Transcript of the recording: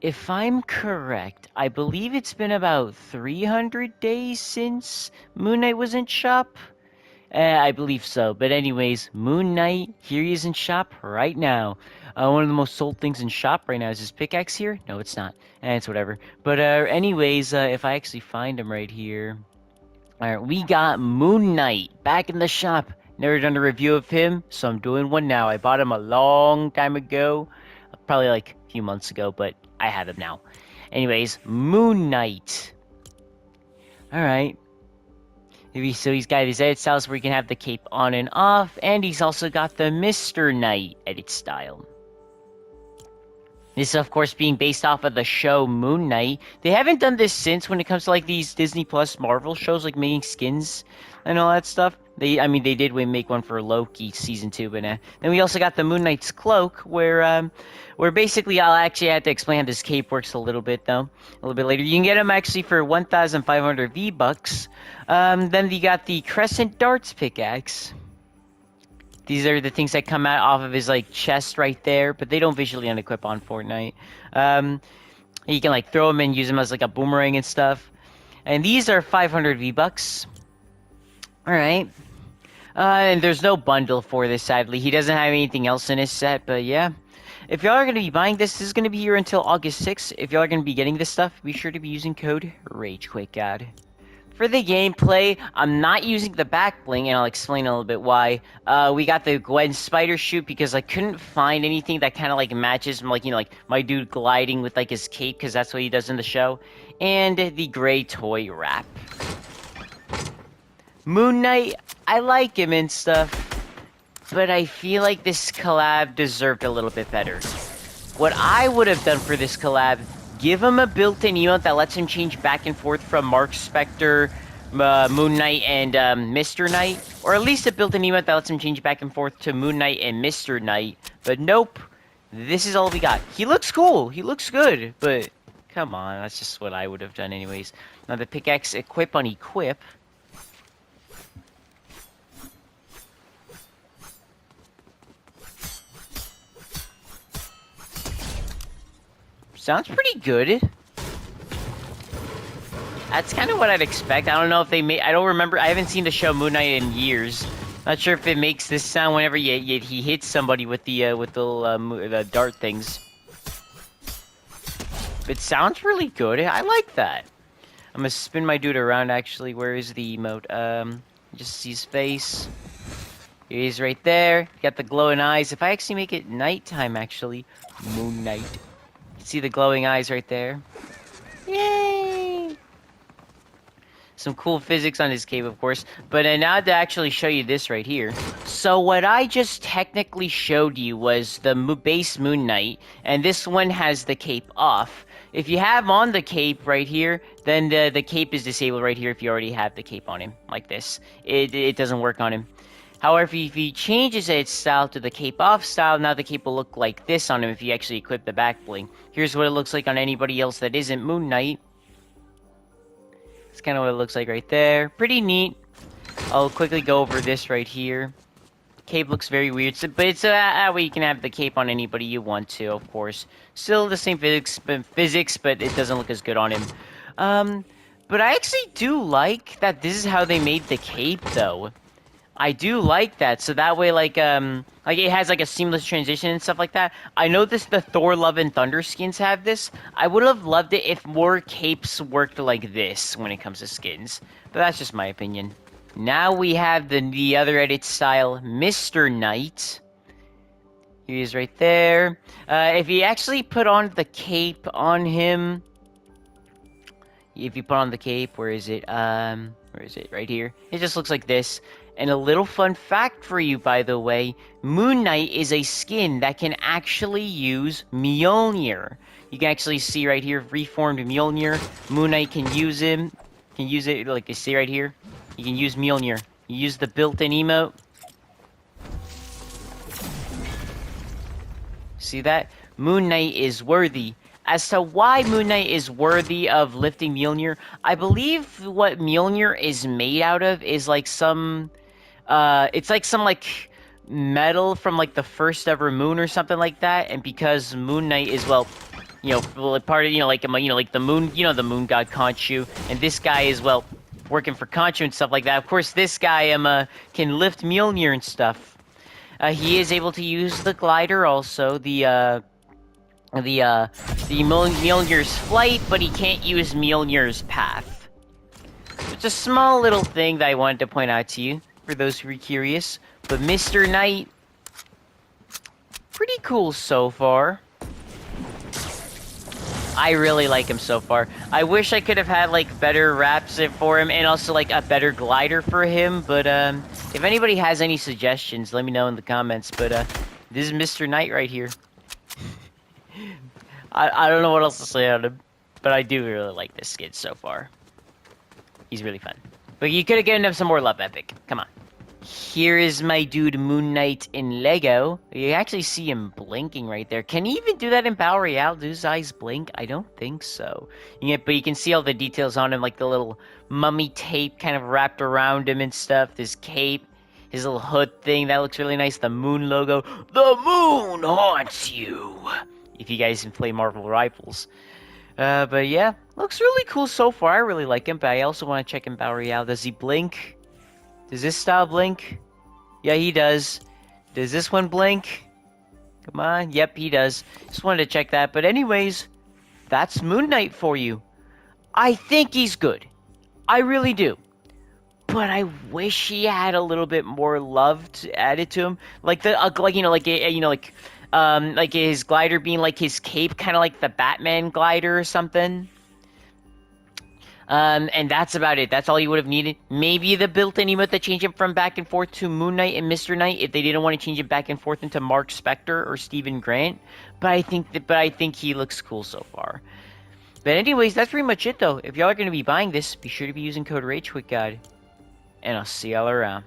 If I'm correct, I believe it's been about 300 days since Moon Knight was in shop. I believe so. But anyways, Moon Knight, here he is in shop right now. One of the most sold things in shop right now is his pickaxe here. No, it's not. It's whatever. But anyways, if I actually find him right here. Alright, we got Moon Knight back in the shop. Never done a review of him, so I'm doing one now. I bought him a long time ago. Probably like a few months ago, but I have him now. Anyways, Moon Knight. Alright. So he's got his edit styles where he can have the cape on and off, and he's also got the Mr. Knight edit style. This, of course, being based off of the show Moon Knight. They haven't done this since when it comes to like these Disney Plus Marvel shows, like making skins and all that stuff. I mean, they did make one for Loki season 2, but then we also got the Moon Knight's cloak, where basically I'll actually have to explain how this cape works a little bit though, a little bit later. You can get them actually for 1,500 V-bucks. Then you got the Crescent Darts pickaxe. These are the things that come out off of his like chest right there, but they don't visually unequip on Fortnite. You can like throw them and use them as like a boomerang and stuff. And these are 500 V-bucks. All right. And there's no bundle for this, sadly. He doesn't have anything else in his set, but yeah. If y'all are going to be buying this is going to be here until August 6th. If y'all are going to be getting this stuff, be sure to be using code RAGEQUICKGOD. For the gameplay, I'm not using the back bling, and I'll explain a little bit why. We got the Gwen spider shoot because I couldn't find anything that kind of like matches, like, you know, like my dude gliding with like his cape, because that's what he does in the show. And the gray toy wrap. Moon Knight, I like him and stuff, but I feel like this collab deserved a little bit better. What I would have done for this collab, give him a built-in emote that lets him change back and forth from Mark Spector, Moon Knight, and Mr. Knight. Or at least a built-in emote that lets him change back and forth to Moon Knight and Mr. Knight. But nope, this is all we got. He looks cool, he looks good, but come on, that's just what I would have done anyways. Now the pickaxe equip on equip. Sounds pretty good. That's kind of what I'd expect. I don't know if they made. I don't remember. I haven't seen the show Moon Knight in years. Not sure if it makes this sound whenever he hits somebody with the dart things. It sounds really good. I like that. I'm gonna spin my dude around. Actually, where is the emote? Just see his face. He's right there. Got the glowing eyes. If I actually make it nighttime, actually, Moon Knight. See the glowing eyes right there. Yay! Some cool physics on his cape, of course. But now to actually show you this right here. So what I just technically showed you was the base Moon Knight, and this one has the cape off. If you have on the cape right here, then the cape is disabled right here if you already have the cape on him, like this. It doesn't work on him. However, if he changes its style to the cape off style, now the cape will look like this on him if you actually equip the back bling. Here's what it looks like on anybody else that isn't Moon Knight. It's kind of what it looks like right there. Pretty neat. I'll quickly go over this right here. Cape looks very weird, but it's that way you can have the cape on anybody you want to, of course. Still the same physics, but it doesn't look as good on him. But I actually do like that this is how they made the cape, though. I do like that, so that way, like it has like a seamless transition and stuff like that. I know the Thor Love and Thunder skins have this. I would have loved it if more capes worked like this when it comes to skins, but that's just my opinion. Now we have the other edit style, Mr. Knight. Here he is right there. If you actually put on the cape on him, if you put on the cape, where is it? Where is it? Right here. It just looks like this. And a little fun fact for you, by the way, Moon Knight is a skin that can actually use Mjolnir. You can actually see right here, reformed Mjolnir. Moon Knight can use him. Can use it, like you see right here. You can use Mjolnir. You use the built-in emote. See that? Moon Knight is worthy. As to why Moon Knight is worthy of lifting Mjolnir, I believe what Mjolnir is made out of is like some... it's like some like metal from like the first ever moon or something like that, and because Moon Knight is, well, part of like the moon, the moon god Khonshu, and this guy is working for Khonshu and stuff like that. Of course, this guy can lift Mjolnir and stuff. He is able to use the glider also, the Mjolnir's flight, but he can't use Mjolnir's path. It's a small little thing that I wanted to point out to you for those who are curious. But Mr. Knight, pretty cool so far. I really like him so far. I wish I could have had like better wraps for him and also like a better glider for him. But if anybody has any suggestions, let me know in the comments. But this is Mr. Knight right here. I don't know what else to say on him, but I do really like this skid so far. He's really fun. But you could have given him some more love, Epic. Come on. Here is my dude Moon Knight in Lego. You actually see him blinking right there. Can he even do that in Battle Royale? Do his eyes blink? I don't think so. Yeah, but you can see all the details on him, like the little mummy tape kind of wrapped around him and stuff. His cape, his little hood thing, that looks really nice. The moon logo. The moon haunts you! If you guys can play Marvel Rivals. But yeah, looks really cool so far. I really like him, but I also want to check in Battle Royale. Does he blink? Does this style blink? Yeah, he does. Does this one blink? Come on. Yep, he does. Just wanted to check that. But anyways, that's Moon Knight for you. I think he's good. I really do. But I wish he had a little bit more love added to him. Like like his glider being like his cape, kind of like the Batman glider or something. And that's about it. That's all you would have needed. Maybe the built-in emote that changed him from back and forth to Moon Knight and Mr. Knight if they didn't want to change it back and forth into Mark Spector or Stephen Grant. But I think he looks cool so far. But anyways, that's pretty much it though. If y'all are going to be buying this, be sure to be using code RageQuitGuide. And I'll see y'all around.